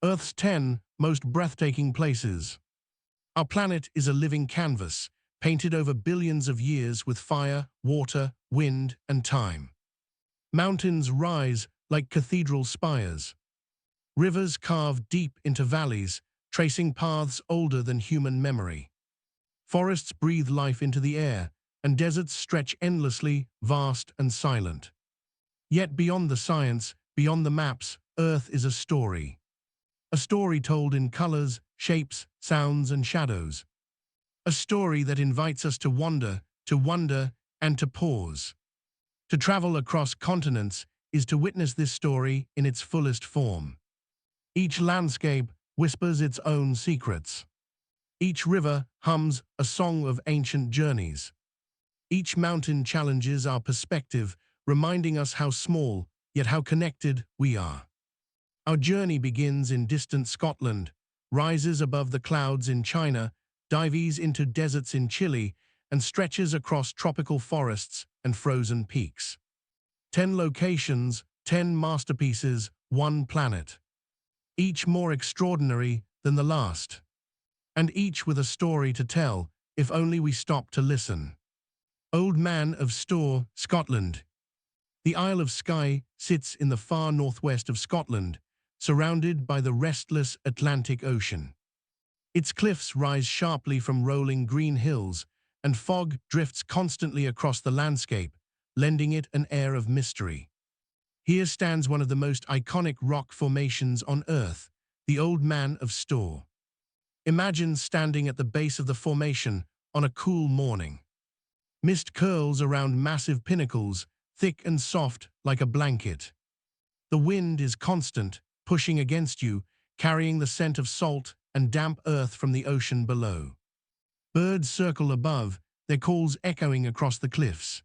Earth's 10 most breathtaking places. Our planet is a living canvas, painted over billions of years with fire, water, wind, and time. Mountains rise like cathedral spires. Rivers carve deep into valleys, tracing paths older than human memory. Forests breathe life into the air, and deserts stretch endlessly, vast and silent. Yet beyond the science, beyond the maps, Earth is a story. A story told in colors, shapes, sounds, and shadows. A story that invites us to wander, to wonder, and to pause. To travel across continents is to witness this story in its fullest form. Each landscape whispers its own secrets. Each river hums a song of ancient journeys. Each mountain challenges our perspective, reminding us how small, yet how connected we are. Our journey begins in distant Scotland, rises above the clouds in China, dives into deserts in Chile, and stretches across tropical forests and frozen peaks. 10 locations, 10 masterpieces, one planet. Each more extraordinary than the last. And each with a story to tell, if only we stop to listen. Old Man of Storr, Scotland. The Isle of Skye sits in the far northwest of Scotland, surrounded by the restless Atlantic Ocean. Its cliffs rise sharply from rolling green hills, and fog drifts constantly across the landscape, lending it an air of mystery. Here stands one of the most iconic rock formations on Earth, the Old Man of Storr. Imagine standing at the base of the formation on a cool morning. Mist curls around massive pinnacles, thick and soft like a blanket. The wind is constant, pushing against you, carrying the scent of salt and damp earth from the ocean below. Birds circle above, their calls echoing across the cliffs.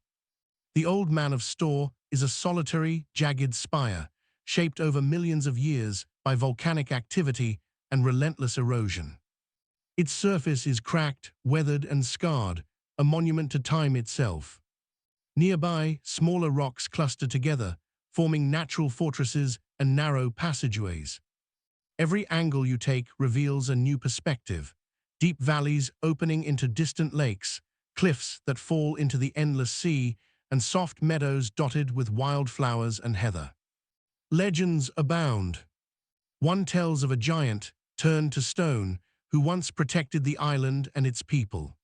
The Old Man of Storr is a solitary, jagged spire, shaped over millions of years by volcanic activity and relentless erosion. Its surface is cracked, weathered, and scarred, a monument to time itself. Nearby, smaller rocks cluster together, forming natural fortresses and narrow passageways. Every angle you take reveals a new perspective. Deep valleys opening into distant lakes, cliffs that fall into the endless sea, and soft meadows dotted with wildflowers and heather. Legends abound. One tells of a giant, turned to stone, who once protected the island and its people.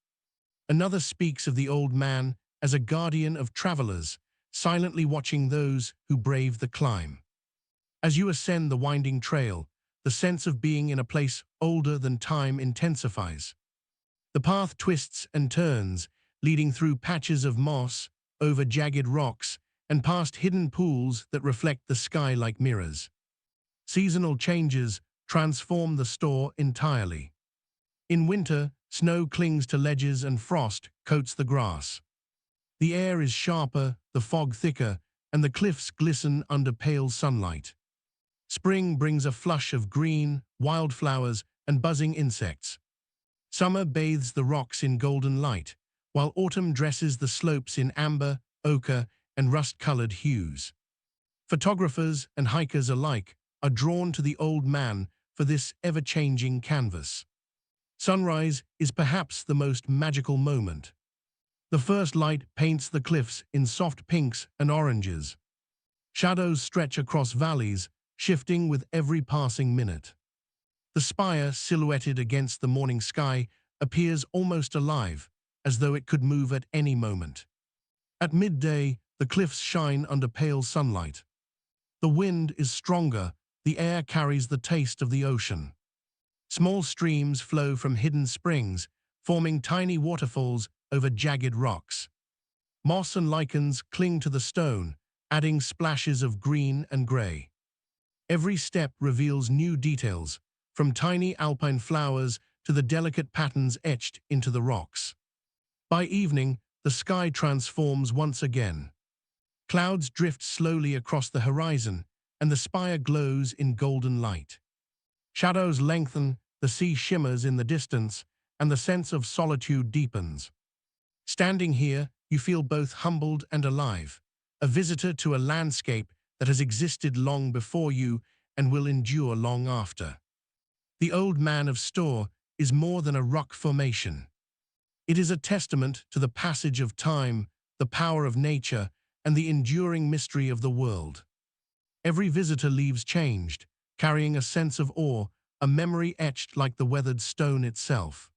Another speaks of the old man as a guardian of travelers, silently watching those who brave the climb. As you ascend the winding trail, the sense of being in a place older than time intensifies. The path twists and turns, leading through patches of moss, over jagged rocks, and past hidden pools that reflect the sky like mirrors. Seasonal changes transform the Storr entirely. In winter, snow clings to ledges and frost coats the grass. The air is sharper, the fog thicker, and the cliffs glisten under pale sunlight. Spring brings a flush of green, wildflowers, and buzzing insects. Summer bathes the rocks in golden light, while autumn dresses the slopes in amber, ochre, and rust-colored hues. Photographers and hikers alike are drawn to the Old Man for this ever-changing canvas. Sunrise is perhaps the most magical moment. The first light paints the cliffs in soft pinks and oranges. Shadows stretch across valleys, shifting with every passing minute. The spire, silhouetted against the morning sky, appears almost alive, as though it could move at any moment. At midday, the cliffs shine under pale sunlight. The wind is stronger, the air carries the taste of the ocean. Small streams flow from hidden springs, forming tiny waterfalls over jagged rocks. Moss and lichens cling to the stone, adding splashes of green and gray. Every step reveals new details, from tiny alpine flowers to the delicate patterns etched into the rocks. By evening, the sky transforms once again. Clouds drift slowly across the horizon, and the spire glows in golden light. Shadows lengthen, the sea shimmers in the distance, and the sense of solitude deepens. Standing here, you feel both humbled and alive, a visitor to a landscape that has existed long before you and will endure long after. The old Man of Storr is more than a rock formation. It is a testament to the passage of time, the power of nature, and the enduring mystery of the world. Every visitor leaves changed, carrying a sense of awe, a memory etched like the weathered stone itself.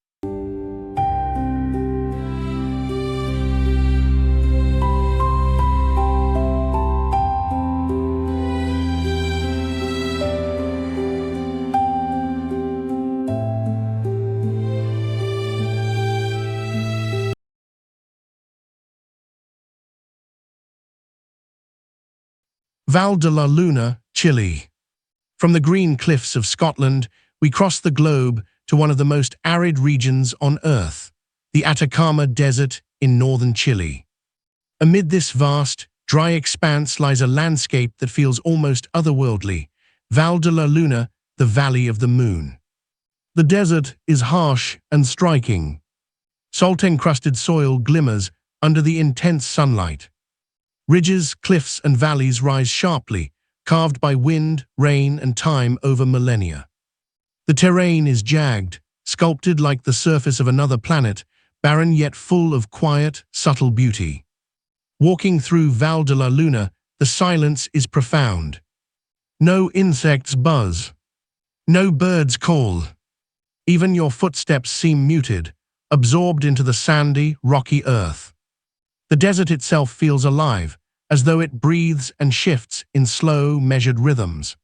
Valle de la Luna, Chile. From the green cliffs of Scotland, we cross the globe to one of the most arid regions on Earth, the Atacama Desert in northern Chile. Amid this vast, dry expanse lies a landscape that feels almost otherworldly, Valle de la Luna, the Valley of the Moon. The desert is harsh and striking. Salt-encrusted soil glimmers under the intense sunlight. Ridges, cliffs, and valleys rise sharply, carved by wind, rain, and time over millennia. The terrain is jagged, sculpted like the surface of another planet, barren yet full of quiet, subtle beauty. Walking through Valle de la Luna, the silence is profound. No insects buzz. No birds call. Even your footsteps seem muted, absorbed into the sandy, rocky earth. The desert itself feels alive, as though it breathes and shifts in slow, measured rhythms.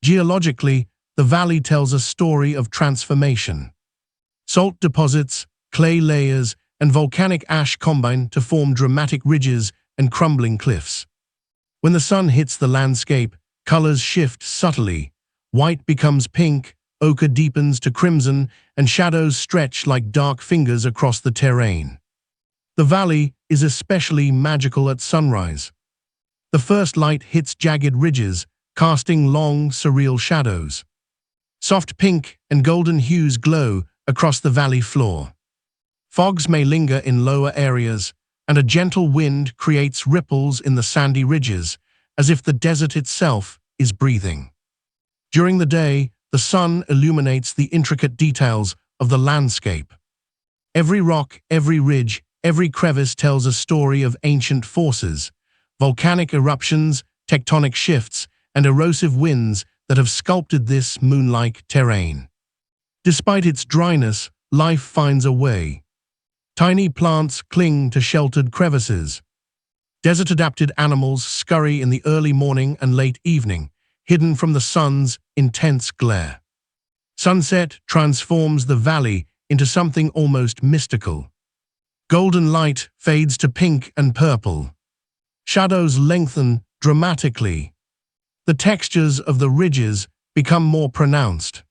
Geologically, the valley tells a story of transformation. Salt deposits, clay layers, and volcanic ash combine to form dramatic ridges and crumbling cliffs. When the sun hits the landscape, colors shift subtly. White becomes pink, ochre deepens to crimson, and shadows stretch like dark fingers across the terrain. The valley is especially magical at sunrise. The first light hits jagged ridges, casting long, surreal shadows. Soft pink and golden hues glow across the valley floor. Fogs may linger in lower areas, and a gentle wind creates ripples in the sandy ridges, as if the desert itself is breathing. During the day, the sun illuminates the intricate details of the landscape. Every rock, every ridge, every crevice tells a story of ancient forces, volcanic eruptions, tectonic shifts, and erosive winds that have sculpted this moon-like terrain. Despite its dryness, life finds a way. Tiny plants cling to sheltered crevices. Desert-adapted animals scurry in the early morning and late evening, hidden from the sun's intense glare. Sunset transforms the valley into something almost mystical. Golden light fades to pink and purple. Shadows lengthen dramatically. The textures of the ridges become more pronounced.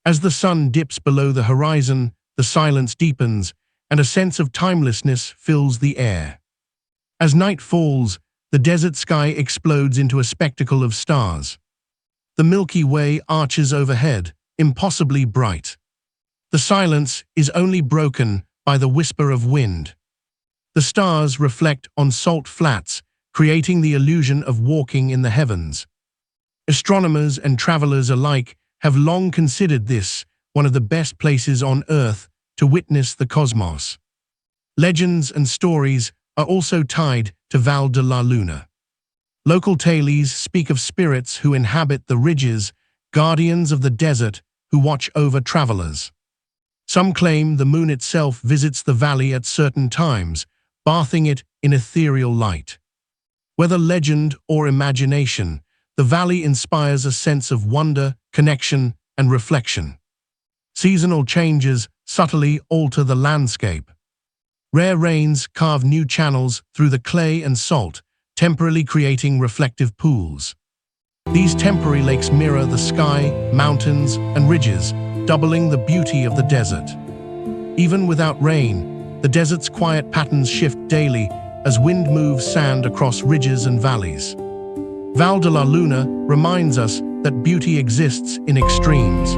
As the sun dips below the horizon, the silence deepens, and a sense of timelessness fills the air. As night falls, the desert sky explodes into a spectacle of stars. The Milky Way arches overhead, impossibly bright. The silence is only broken by the whisper of wind. The stars reflect on salt flats, creating the illusion of walking in the heavens. Astronomers and travelers alike have long considered this one of the best places on Earth to witness the cosmos. Legends and stories are also tied to Valle de la Luna. Local tales speak of spirits who inhabit the ridges, guardians of the desert who watch over travelers. Some claim the moon itself visits the valley at certain times, bathing it in ethereal light. Whether legend or imagination, the valley inspires a sense of wonder, connection, and reflection. Seasonal changes subtly alter the landscape. Rare rains carve new channels through the clay and salt, temporarily creating reflective pools. These temporary lakes mirror the sky, mountains, and ridges, doubling the beauty of the desert. Even without rain, the desert's quiet patterns shift daily as wind moves sand across ridges and valleys. Valle de la Luna reminds us that beauty exists in extremes.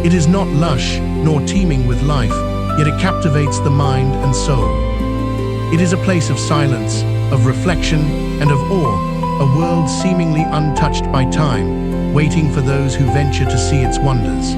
It is not lush nor teeming with life, yet it captivates the mind and soul. It is a place of silence, of reflection, and of awe, a world seemingly untouched by time, waiting for those who venture to see its wonders.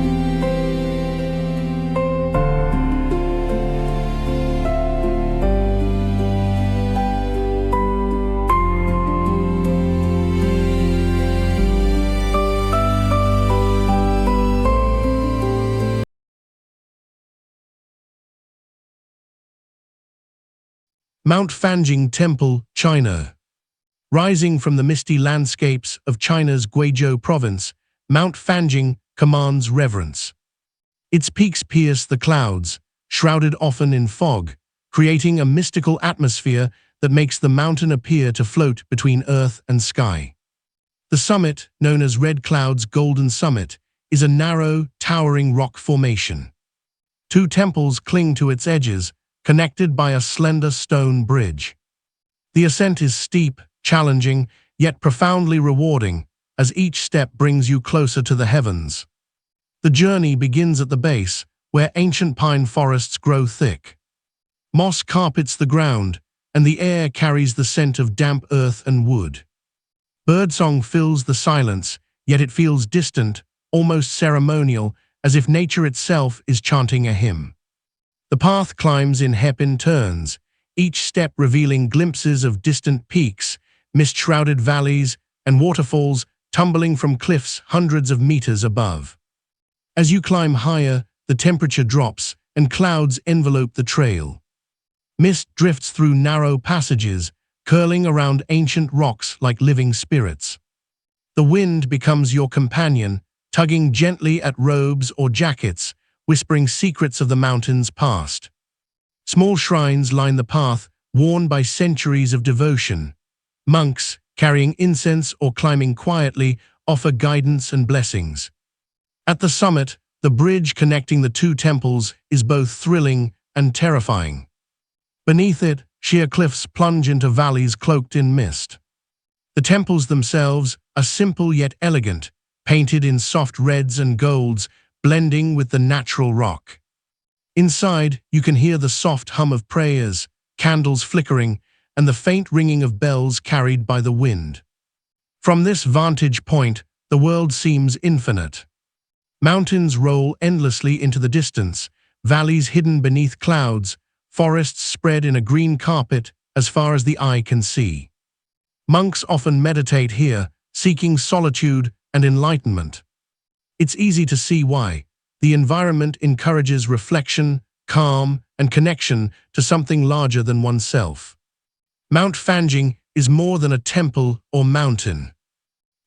Mount Fanjing Temple, China. Rising from the misty landscapes of China's Guizhou province, Mount Fanjing commands reverence. Its peaks pierce the clouds, shrouded often in fog, creating a mystical atmosphere that makes the mountain appear to float between earth and sky. The summit, known as Red Cloud's Golden Summit, is a narrow, towering rock formation. Two temples cling to its edges, connected by a slender stone bridge. The ascent is steep, challenging, yet profoundly rewarding, as each step brings you closer to the heavens. The journey begins at the base, where ancient pine forests grow thick. Moss carpets the ground, and the air carries the scent of damp earth and wood. Birdsong fills the silence, yet it feels distant, almost ceremonial, as if nature itself is chanting a hymn. The path climbs in hairpin turns, each step revealing glimpses of distant peaks, mist-shrouded valleys, and waterfalls tumbling from cliffs hundreds of meters above. As you climb higher, the temperature drops, and clouds envelope the trail. Mist drifts through narrow passages, curling around ancient rocks like living spirits. The wind becomes your companion, tugging gently at robes or jackets, whispering secrets of the mountain's past. Small shrines line the path, worn by centuries of devotion. Monks, carrying incense or climbing quietly, offer guidance and blessings. At the summit, the bridge connecting the two temples is both thrilling and terrifying. Beneath it, sheer cliffs plunge into valleys cloaked in mist. The temples themselves are simple yet elegant, painted in soft reds and golds, blending with the natural rock. Inside, you can hear the soft hum of prayers, candles flickering, and the faint ringing of bells carried by the wind. From this vantage point, the world seems infinite. Mountains roll endlessly into the distance, valleys hidden beneath clouds, forests spread in a green carpet as far as the eye can see. Monks often meditate here, seeking solitude and enlightenment. It's easy to see why. The environment encourages reflection, calm, and connection to something larger than oneself. Mount Fanjing is more than a temple or mountain.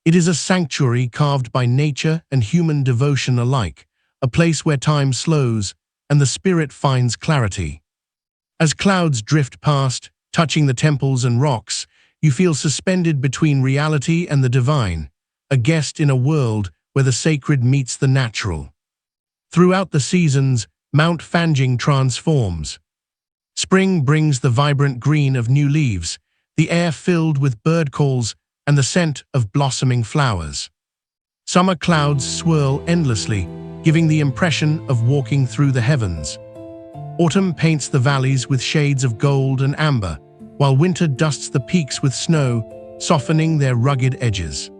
It is a sanctuary carved by nature and human devotion alike, a place where time slows and the spirit finds clarity. As clouds drift past, touching the temples and rocks, you feel suspended between reality and the divine, a guest in a world where the sacred meets the natural. Throughout the seasons, Mount Fanjing transforms. Spring brings the vibrant green of new leaves, the air filled with bird calls, and the scent of blossoming flowers. Summer clouds swirl endlessly, giving the impression of walking through the heavens. Autumn paints the valleys with shades of gold and amber, while winter dusts the peaks with snow, softening their rugged edges.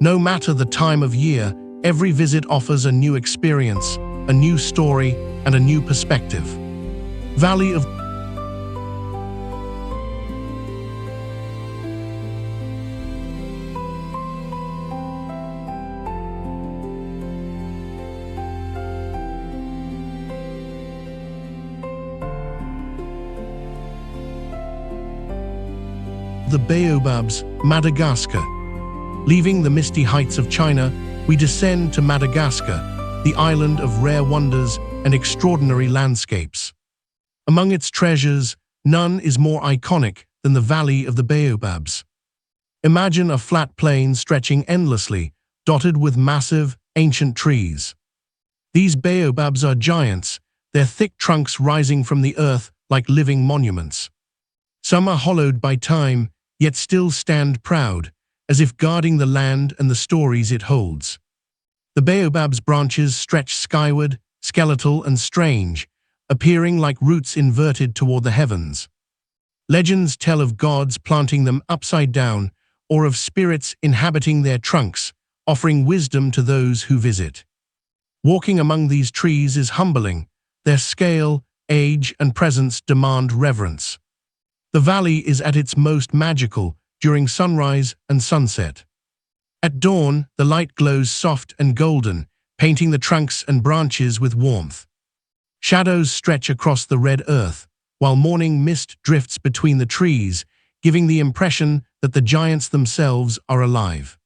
No matter the time of year, every visit offers a new experience, a new story, and a new perspective. Valley of the Baobabs, Madagascar. Leaving the misty heights of China, we descend to Madagascar, the island of rare wonders and extraordinary landscapes. Among its treasures, none is more iconic than the Valley of the Baobabs. Imagine a flat plain stretching endlessly, dotted with massive, ancient trees. These baobabs are giants, their thick trunks rising from the earth like living monuments. Some are hollowed by time, yet still stand proud, as if guarding the land and the stories it holds. The baobab's branches stretch skyward, skeletal and strange, appearing like roots inverted toward the heavens. Legends tell of gods planting them upside down, or of spirits inhabiting their trunks, offering wisdom to those who visit. Walking among these trees is humbling. Their scale, age, and presence demand reverence. The valley is at its most magical during sunrise and sunset. At dawn, the light glows soft and golden, painting the trunks and branches with warmth. Shadows stretch across the red earth, while morning mist drifts between the trees, giving the impression that the giants themselves are alive.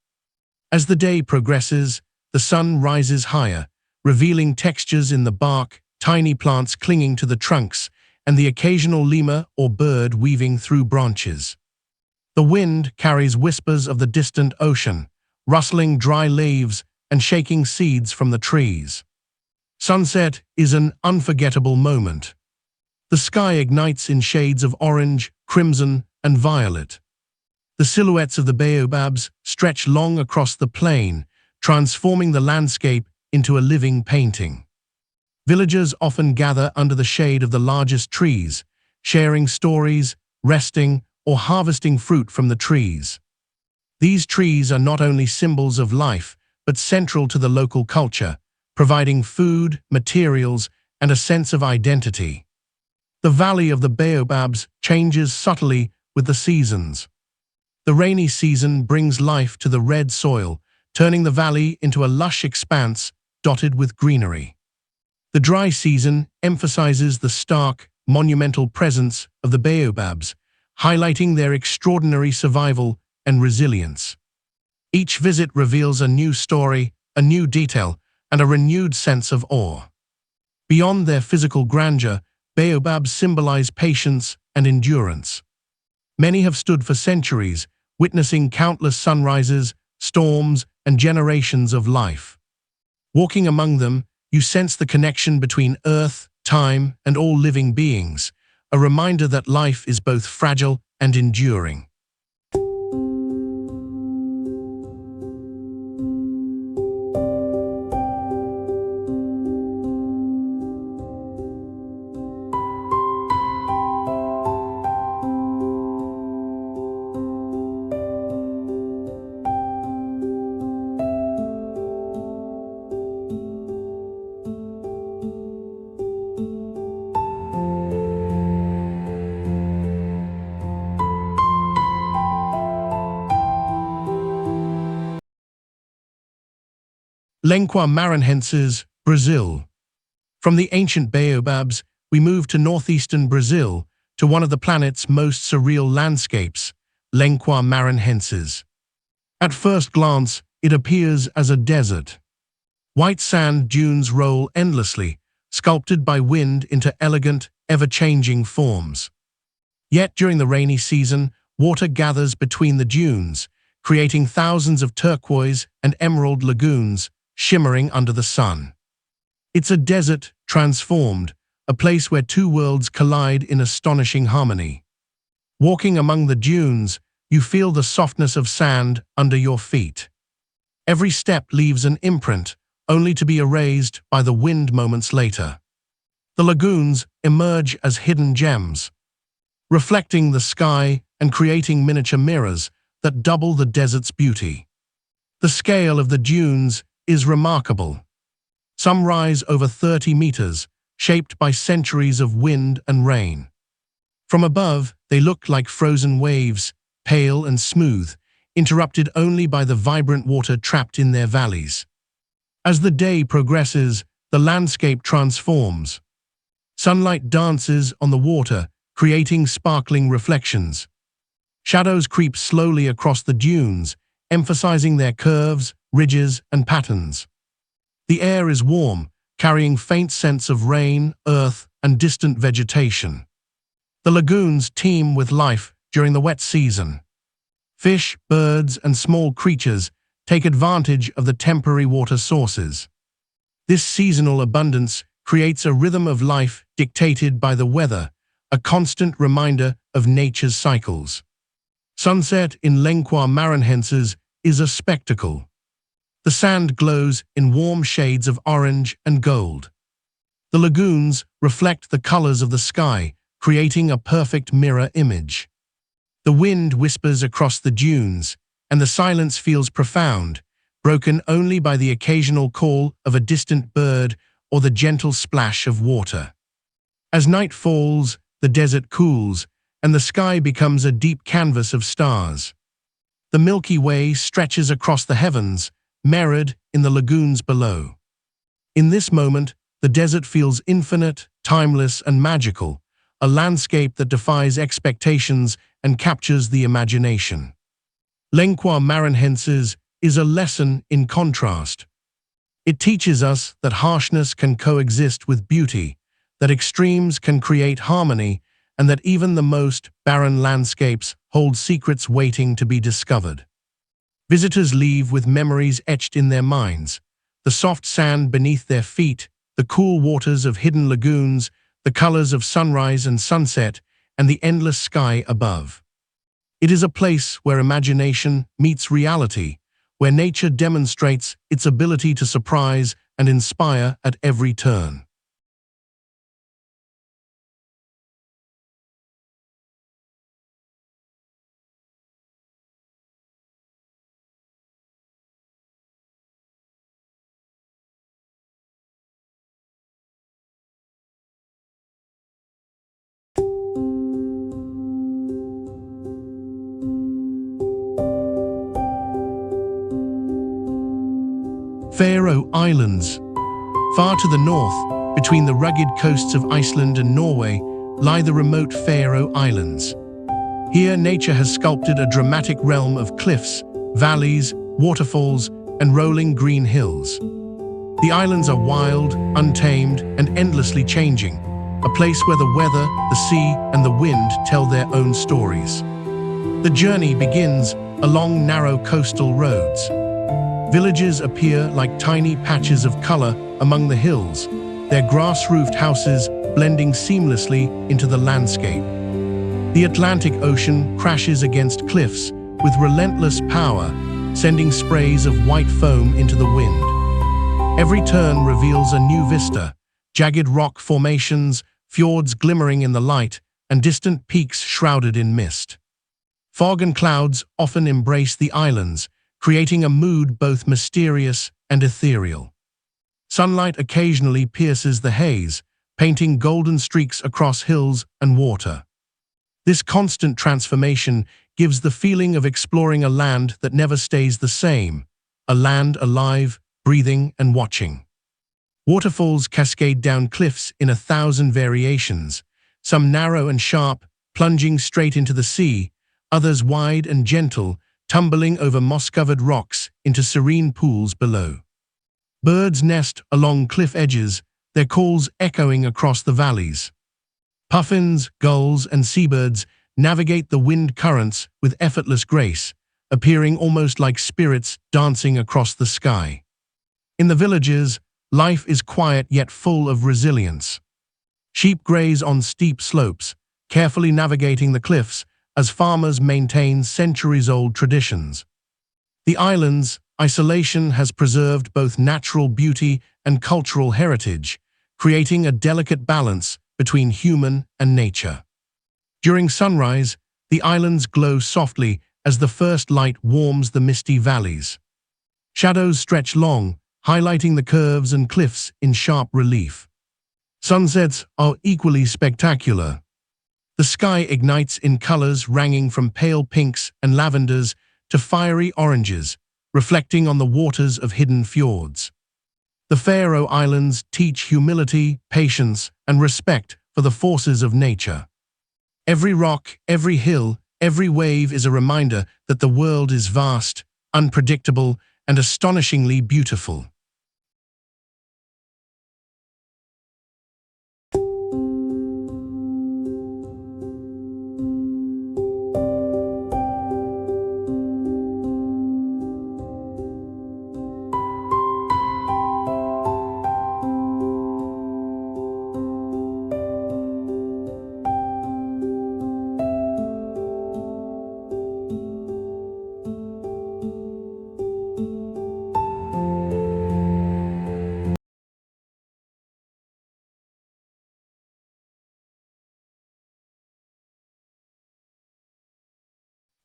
As the day progresses, the sun rises higher, revealing textures in the bark, tiny plants clinging to the trunks, and the occasional lemur or bird weaving through branches. The wind carries whispers of the distant ocean, rustling dry leaves and shaking seeds from the trees. Sunset is an unforgettable moment. The sky ignites in shades of orange, crimson, and violet. The silhouettes of the Baobabs stretch long across the plain, transforming the landscape into a living painting. Villagers often gather under the shade of the largest trees, sharing stories, resting, or harvesting fruit from the trees. These trees are not only symbols of life, but central to the local culture, providing food, materials, and a sense of identity. The Valley of the Baobabs changes subtly with the seasons. The rainy season brings life to the red soil, turning the valley into a lush expanse dotted with greenery. The dry season emphasizes the stark, monumental presence of the Baobabs, highlighting their extraordinary survival and resilience. Each visit reveals a new story, a new detail, and a renewed sense of awe. Beyond their physical grandeur, Baobabs symbolize patience and endurance. Many have stood for centuries, witnessing countless sunrises, storms, and generations of life. Walking among them, you sense the connection between earth, time, and all living beings, a reminder that life is both fragile and enduring. Lenqua maranhenses, Brazil. From the ancient Baobabs, we move to northeastern Brazil, to one of the planet's most surreal landscapes, Lenqua maranhenses. At first glance, it appears as a desert. White sand dunes roll endlessly, sculpted by wind into elegant, ever-changing forms. Yet during the rainy season, water gathers between the dunes, creating thousands of turquoise and emerald lagoons, shimmering under the sun. It's a desert transformed, a place where two worlds collide in astonishing harmony. Walking among the dunes, you feel the softness of sand under your feet. Every step leaves an imprint, only to be erased by the wind moments later. The lagoons emerge as hidden gems, reflecting the sky and creating miniature mirrors that double the desert's beauty. The scale of the dunes is remarkable. Some rise over 30 meters, shaped by centuries of wind and rain. From above, they look like frozen waves, pale and smooth, interrupted only by the vibrant water trapped in their valleys. As the day progresses, the landscape transforms. Sunlight dances on the water, creating sparkling reflections. Shadows creep slowly across the dunes, emphasizing their curves, ridges, and patterns. The air is warm, carrying faint scents of rain, earth, and distant vegetation. The lagoons teem with life during the wet season. Fish, birds, and small creatures take advantage of the temporary water sources. This seasonal abundance creates a rhythm of life dictated by the weather, a constant reminder of nature's cycles. Sunset in Lenqua maranhenses is a spectacle. The sand glows in warm shades of orange and gold. The lagoons reflect the colors of the sky, creating a perfect mirror image. The wind whispers across the dunes, and the silence feels profound, broken only by the occasional call of a distant bird or the gentle splash of water. As night falls, the desert cools, and the sky becomes a deep canvas of stars. The Milky Way stretches across the heavens, mirrored in the lagoons below. In this moment, the desert feels infinite, timeless, and magical, a landscape that defies expectations and captures the imagination. Lengua Maranhenses is a lesson in contrast. It teaches us that harshness can coexist with beauty, that extremes can create harmony, and that even the most barren landscapes hold secrets waiting to be discovered. Visitors leave with memories etched in their minds: the soft sand beneath their feet, the cool waters of hidden lagoons, the colors of sunrise and sunset, and the endless sky above. It is a place where imagination meets reality, where nature demonstrates its ability to surprise and inspire at every turn. Faroe Islands. Far to the north, between the rugged coasts of Iceland and Norway, lie the remote Faroe Islands. Here, nature has sculpted a dramatic realm of cliffs, valleys, waterfalls, and rolling green hills. The islands are wild, untamed, and endlessly changing, a place where the weather, the sea, and the wind tell their own stories. The journey begins along narrow coastal roads. Villages appear like tiny patches of color among the hills, their grass-roofed houses blending seamlessly into the landscape. The Atlantic Ocean crashes against cliffs with relentless power, sending sprays of white foam into the wind. Every turn reveals a new vista: jagged rock formations, fjords glimmering in the light, and distant peaks shrouded in mist. Fog and clouds often embrace the islands, creating a mood both mysterious and ethereal. Sunlight occasionally pierces the haze, painting golden streaks across hills and water. This constant transformation gives the feeling of exploring a land that never stays the same, a land alive, breathing, and watching. Waterfalls cascade down cliffs in 1,000 variations, some narrow and sharp, plunging straight into the sea, others wide and gentle, tumbling over moss-covered rocks into serene pools below. Birds nest along cliff edges, their calls echoing across the valleys. Puffins, gulls, and seabirds navigate the wind currents with effortless grace, appearing almost like spirits dancing across the sky. In the villages, life is quiet yet full of resilience. Sheep graze on steep slopes, carefully navigating the cliffs as farmers maintain centuries-old traditions. The island's isolation has preserved both natural beauty and cultural heritage, creating a delicate balance between human and nature. During sunrise, the islands glow softly as the first light warms the misty valleys. Shadows stretch long, highlighting the curves and cliffs in sharp relief. Sunsets are equally spectacular. The sky ignites in colors ranging from pale pinks and lavenders to fiery oranges, reflecting on the waters of hidden fjords. The Faroe Islands teach humility, patience, and respect for the forces of nature. Every rock, every hill, every wave is a reminder that the world is vast, unpredictable, and astonishingly beautiful.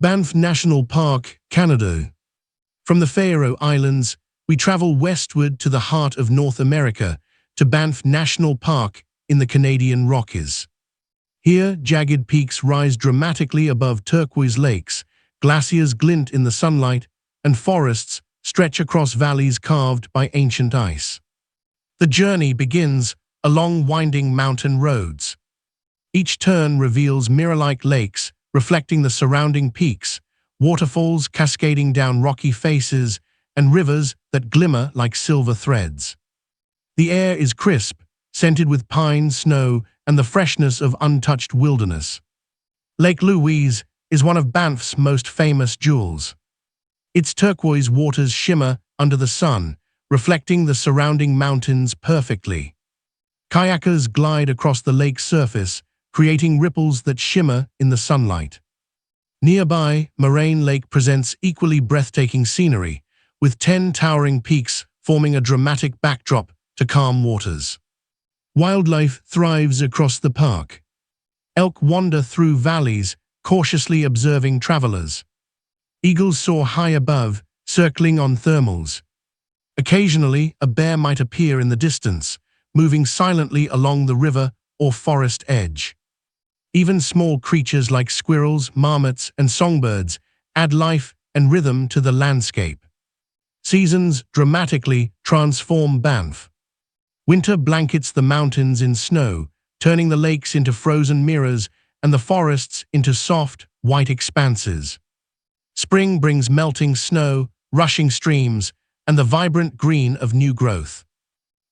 Banff National Park, Canada. From the Faroe Islands, we travel westward to the heart of North America, to Banff National Park in the Canadian Rockies. Here, jagged peaks rise dramatically above turquoise lakes, glaciers glint in the sunlight, and forests stretch across valleys carved by ancient ice. The journey begins along winding mountain roads. Each turn reveals mirror-like lakes reflecting the surrounding peaks, waterfalls cascading down rocky faces, and rivers that glimmer like silver threads. The air is crisp, scented with pine, snow, and the freshness of untouched wilderness. Lake Louise is one of Banff's most famous jewels. Its turquoise waters shimmer under the sun, reflecting the surrounding mountains perfectly. Kayakers glide across the lake's surface, creating ripples that shimmer in the sunlight. Nearby, Moraine Lake presents equally breathtaking scenery, with 10 towering peaks forming a dramatic backdrop to calm waters. Wildlife thrives across the park. Elk wander through valleys, cautiously observing travelers. Eagles soar high above, circling on thermals. Occasionally, a bear might appear in the distance, moving silently along the river or forest edge. Even small creatures like squirrels, marmots, and songbirds add life and rhythm to the landscape. Seasons dramatically transform Banff. Winter blankets the mountains in snow, turning the lakes into frozen mirrors and the forests into soft, white expanses. Spring brings melting snow, rushing streams, and the vibrant green of new growth.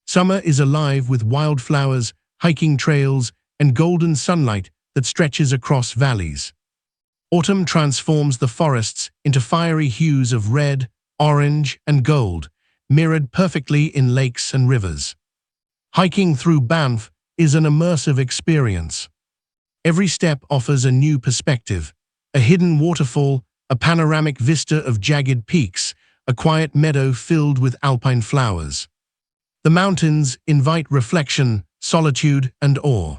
Summer is alive with wildflowers, hiking trails, and golden sunlight that stretches across valleys. Autumn transforms the forests into fiery hues of red, orange, and gold, mirrored perfectly in lakes and rivers. Hiking through Banff is an immersive experience. Every step offers a new perspective: a hidden waterfall, a panoramic vista of jagged peaks, a quiet meadow filled with alpine flowers. The mountains invite reflection, solitude, and awe.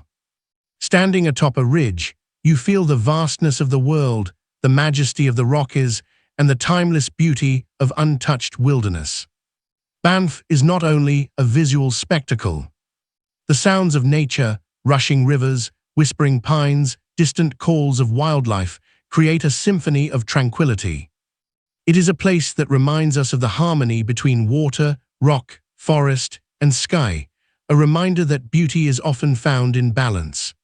Standing atop a ridge, you feel the vastness of the world, the majesty of the Rockies, and the timeless beauty of untouched wilderness. Banff is not only a visual spectacle. The sounds of nature, rushing rivers, whispering pines, distant calls of wildlife, create a symphony of tranquility. It is a place that reminds us of the harmony between water, rock, forest, and sky, a reminder that beauty is often found in balance.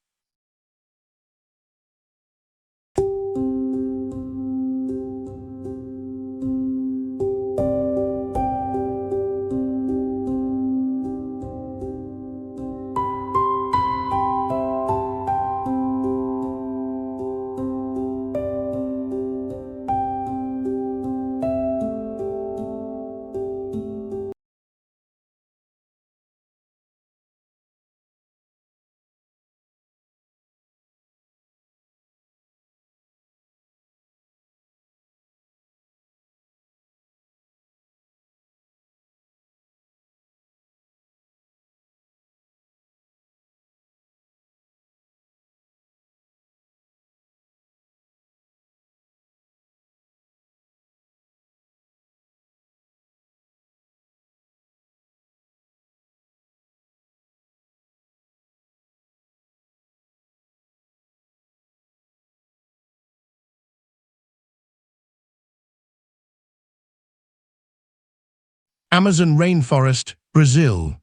Amazon rainforest, Brazil.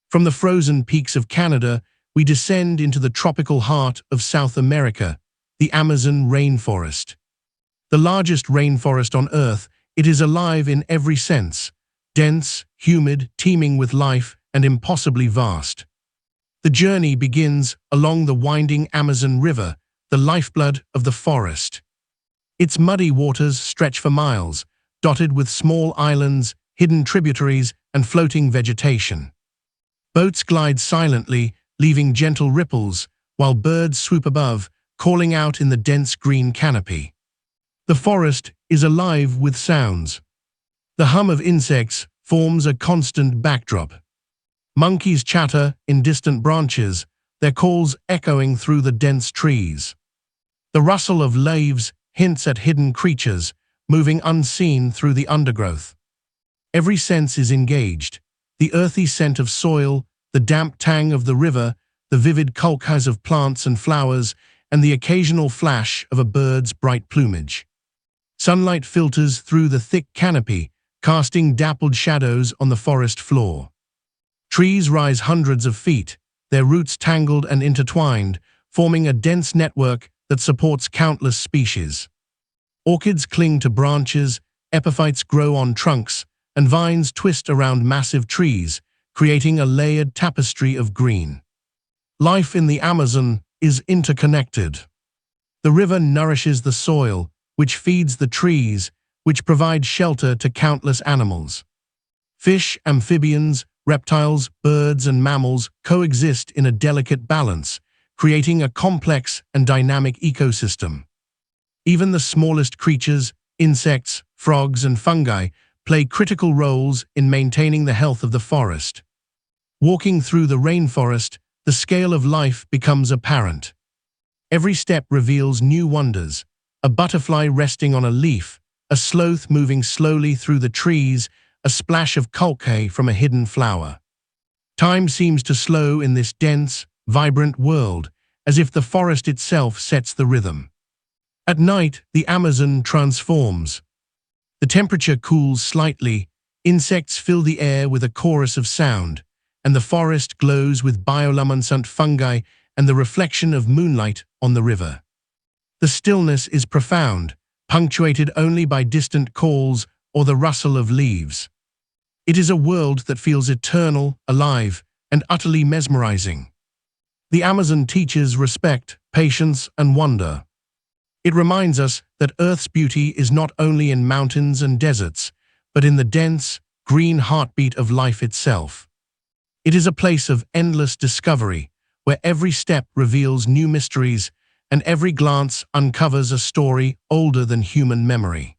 From the frozen peaks of Canada, we descend into the tropical heart of South America, the Amazon rainforest. The largest rainforest on Earth, it is alive in every sense: dense, humid, teeming with life, and impossibly vast. The journey begins along the winding Amazon River, the lifeblood of the forest. Its muddy waters stretch for miles, dotted with small islands, hidden tributaries, and floating vegetation. Boats glide silently, leaving gentle ripples, while birds swoop above, calling out in the dense green canopy. The forest is alive with sounds. The hum of insects forms a constant backdrop. Monkeys chatter in distant branches, their calls echoing through the dense trees. The rustle of leaves hints at hidden creatures, moving unseen through the undergrowth. Every sense is engaged: the earthy scent of soil, the damp tang of the river, the vivid colors of plants and flowers, and the occasional flash of a bird's bright plumage. Sunlight filters through the thick canopy, casting dappled shadows on the forest floor. Trees rise hundreds of feet, their roots tangled and intertwined, forming a dense network that supports countless species. Orchids cling to branches, epiphytes grow on trunks, and vines twist around massive trees, creating a layered tapestry of green. Life in the Amazon is interconnected. The river nourishes the soil, which feeds the trees, which provide shelter to countless animals. Fish, amphibians, reptiles, birds, and mammals coexist in a delicate balance, creating a complex and dynamic ecosystem. Even the smallest creatures, insects, frogs, and fungi, play critical roles in maintaining the health of the forest. Walking through the rainforest, the scale of life becomes apparent. Every step reveals new wonders: a butterfly resting on a leaf, a sloth moving slowly through the trees, a splash of kulke from a hidden flower. Time seems to slow in this dense, vibrant world, as if the forest itself sets the rhythm. At night, the Amazon transforms. The temperature cools slightly, insects fill the air with a chorus of sound, and the forest glows with bioluminescent fungi and the reflection of moonlight on the river. The stillness is profound, punctuated only by distant calls or the rustle of leaves. It is a world that feels eternal, alive, and utterly mesmerizing. The Amazon teaches respect, patience, and wonder. It reminds us that Earth's beauty is not only in mountains and deserts, but in the dense, green heartbeat of life itself. It is a place of endless discovery, where every step reveals new mysteries and every glance uncovers a story older than human memory.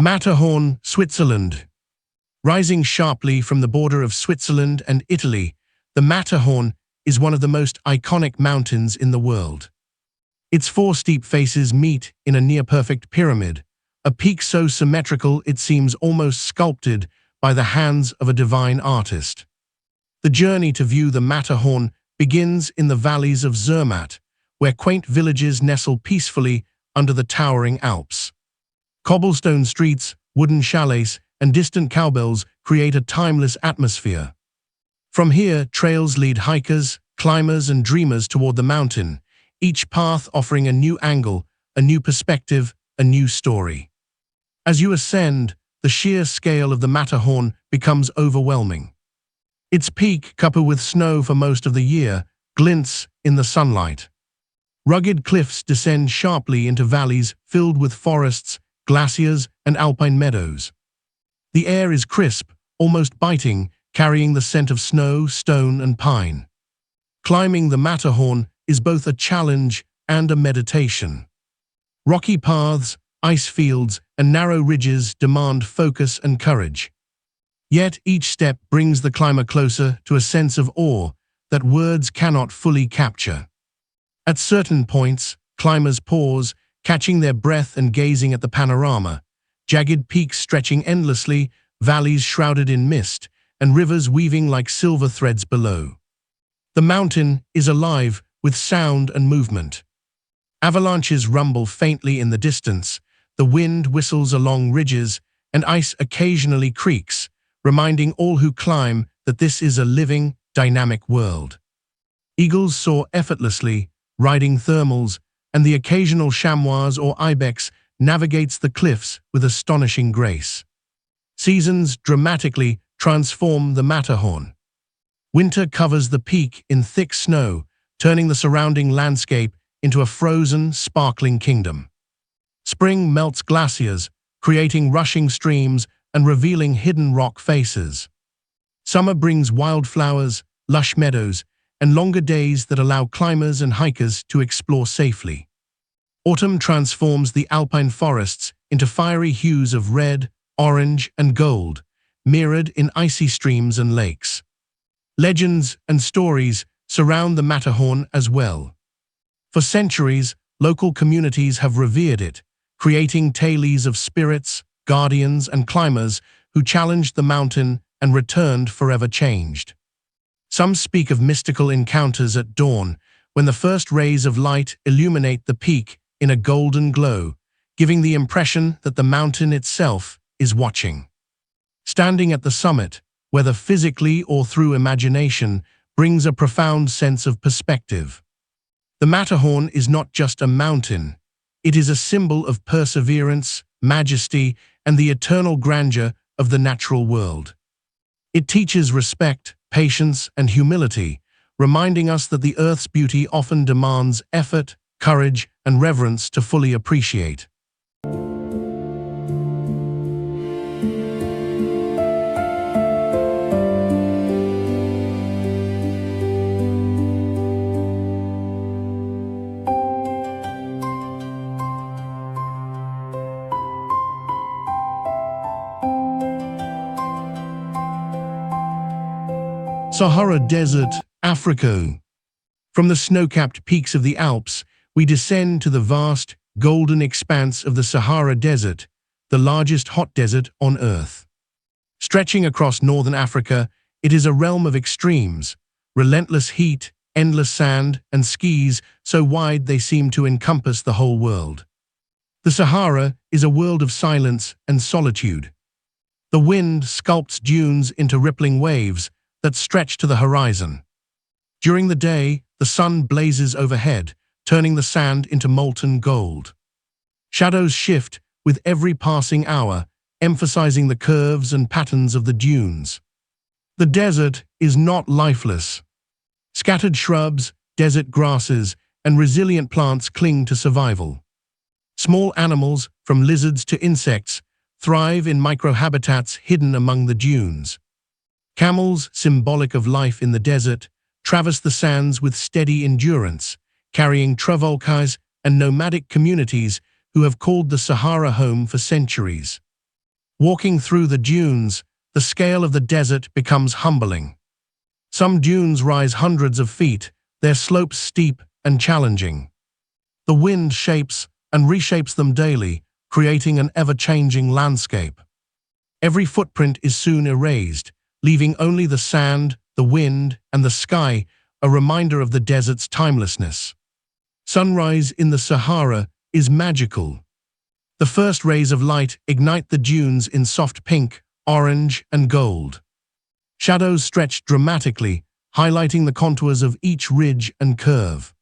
Matterhorn, Switzerland. Rising sharply from the border of Switzerland and Italy, the Matterhorn is one of the most iconic mountains in the world. Its four steep faces meet in a near-perfect pyramid, a peak so symmetrical it seems almost sculpted by the hands of a divine artist. The journey to view the Matterhorn begins in the valleys of Zermatt, where quaint villages nestle peacefully under the towering Alps. Cobblestone streets, wooden chalets, and distant cowbells create a timeless atmosphere. From here, trails lead hikers, climbers, and dreamers toward the mountain, each path offering a new angle, a new perspective, a new story. As you ascend, the sheer scale of the Matterhorn becomes overwhelming. Its peak, covered with snow for most of the year, glints in the sunlight. Rugged cliffs descend sharply into valleys filled with forests, glaciers, and alpine meadows. The air is crisp, almost biting, carrying the scent of snow, stone, and pine. Climbing the Matterhorn is both a challenge and a meditation. Rocky paths, ice fields, and narrow ridges demand focus and courage. Yet each step brings the climber closer to a sense of awe that words cannot fully capture. At certain points, climbers pause, catching their breath and gazing at the panorama, jagged peaks stretching endlessly, valleys shrouded in mist, and rivers weaving like silver threads below. The mountain is alive with sound and movement. Avalanches rumble faintly in the distance, the wind whistles along ridges, and ice occasionally creaks, reminding all who climb that this is a living, dynamic world. Eagles soar effortlessly, riding thermals, and the occasional chamois or ibex navigates the cliffs with astonishing grace. Seasons dramatically transform the Matterhorn. Winter covers the peak in thick snow, turning the surrounding landscape into a frozen, sparkling kingdom. Spring melts glaciers, creating rushing streams and revealing hidden rock faces. Summer brings wildflowers, lush meadows, and longer days that allow climbers and hikers to explore safely. Autumn transforms the alpine forests into fiery hues of red, orange, and gold, mirrored in icy streams and lakes. Legends and stories surround the Matterhorn as well. For centuries, local communities have revered it, creating tales of spirits, guardians, and climbers who challenged the mountain and returned forever changed. Some speak of mystical encounters at dawn, when the first rays of light illuminate the peak in a golden glow, giving the impression that the mountain itself is watching. Standing at the summit, whether physically or through imagination, brings a profound sense of perspective. The Matterhorn is not just a mountain, it is a symbol of perseverance, majesty, and the eternal grandeur of the natural world. It teaches respect, patience, and humility, reminding us that the Earth's beauty often demands effort, courage, and reverence to fully appreciate. Sahara Desert, Africa. From the snow-capped peaks of the Alps, we descend to the vast, golden expanse of the Sahara Desert, the largest hot desert on Earth. Stretching across northern Africa, it is a realm of extremes, relentless heat, endless sand, and skis so wide they seem to encompass the whole world. The Sahara is a world of silence and solitude. The wind sculpts dunes into rippling waves that stretch to the horizon. During the day, the sun blazes overhead, turning the sand into molten gold. Shadows shift with every passing hour, emphasizing the curves and patterns of the dunes. The desert is not lifeless. Scattered shrubs, desert grasses, and resilient plants cling to survival. Small animals, from lizards to insects, thrive in microhabitats hidden among the dunes. Camels, symbolic of life in the desert, traverse the sands with steady endurance, carrying travolkais and nomadic communities who have called the Sahara home for centuries. Walking through the dunes, the scale of the desert becomes humbling. Some dunes rise hundreds of feet, their slopes steep and challenging. The wind shapes and reshapes them daily, creating an ever-changing landscape. Every footprint is soon erased, leaving only the sand, the wind, and the sky, a reminder of the desert's timelessness. Sunrise in the Sahara is magical. The first rays of light ignite the dunes in soft pink, orange, and gold. Shadows stretch dramatically, highlighting the contours of each ridge and curve.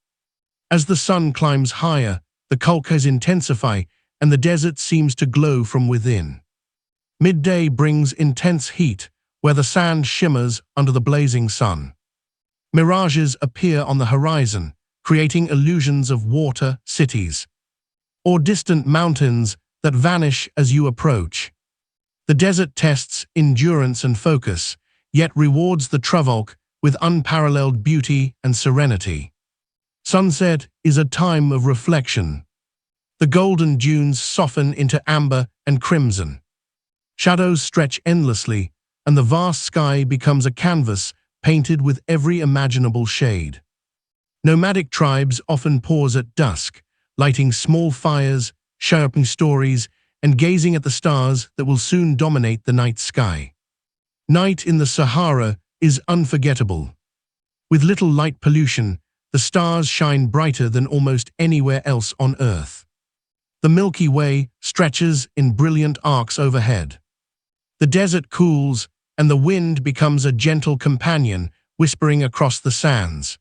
As the sun climbs higher, the colchas intensify, and the desert seems to glow from within. Midday brings intense heat, where the sand shimmers under the blazing sun. Mirages appear on the horizon, creating illusions of water, cities, or distant mountains that vanish as you approach. The desert tests endurance and focus, yet rewards the travolk with unparalleled beauty and serenity. Sunset is a time of reflection. The golden dunes soften into amber and crimson. Shadows stretch endlessly, and the vast sky becomes a canvas painted with every imaginable shade. Nomadic tribes often pause at dusk, lighting small fires, sharing stories, and gazing at the stars that will soon dominate the night sky. Night in the Sahara is unforgettable. With little light pollution, the stars shine brighter than almost anywhere else on Earth. The Milky Way stretches in brilliant arcs overhead. The desert cools, and the wind becomes a gentle companion, whispering across the sands.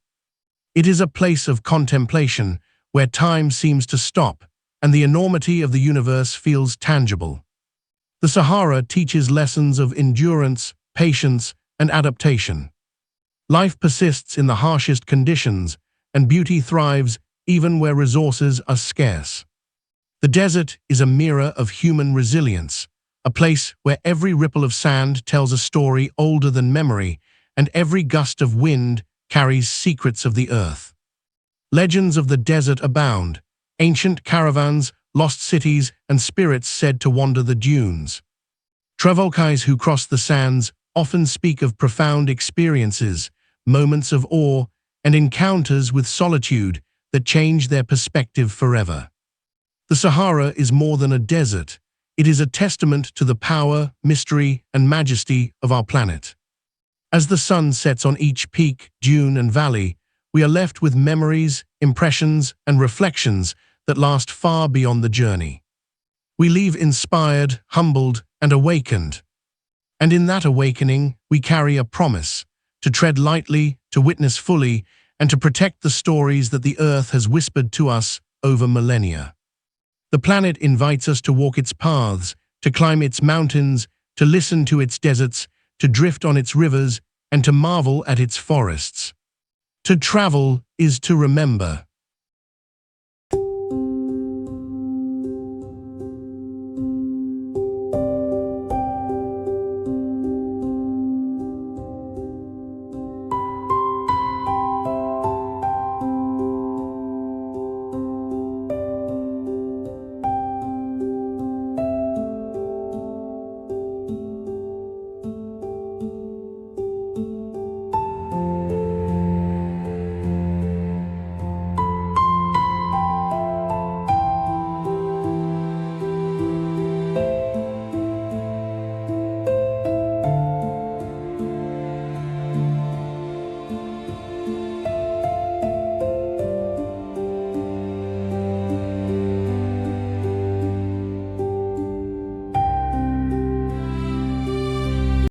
It is a place of contemplation, where time seems to stop, and the enormity of the universe feels tangible. The Sahara teaches lessons of endurance, patience, and adaptation. Life persists in the harshest conditions, and beauty thrives even where resources are scarce. The desert is a mirror of human resilience, a place where every ripple of sand tells a story older than memory, and every gust of wind carries secrets of the earth. Legends of the desert abound, ancient caravans, lost cities, and spirits said to wander the dunes. Travelers who cross the sands often speak of profound experiences, moments of awe, and encounters with solitude that change their perspective forever. The Sahara is more than a desert. It is a testament to the power, mystery, and majesty of our planet. As the sun sets on each peak, dune, and valley, we are left with memories, impressions, and reflections that last far beyond the journey. We leave inspired, humbled, and awakened. And in that awakening, we carry a promise to tread lightly, to witness fully, and to protect the stories that the earth has whispered to us over millennia. The planet invites us to walk its paths, to climb its mountains, to listen to its deserts, to drift on its rivers, and to marvel at its forests. To travel is to remember.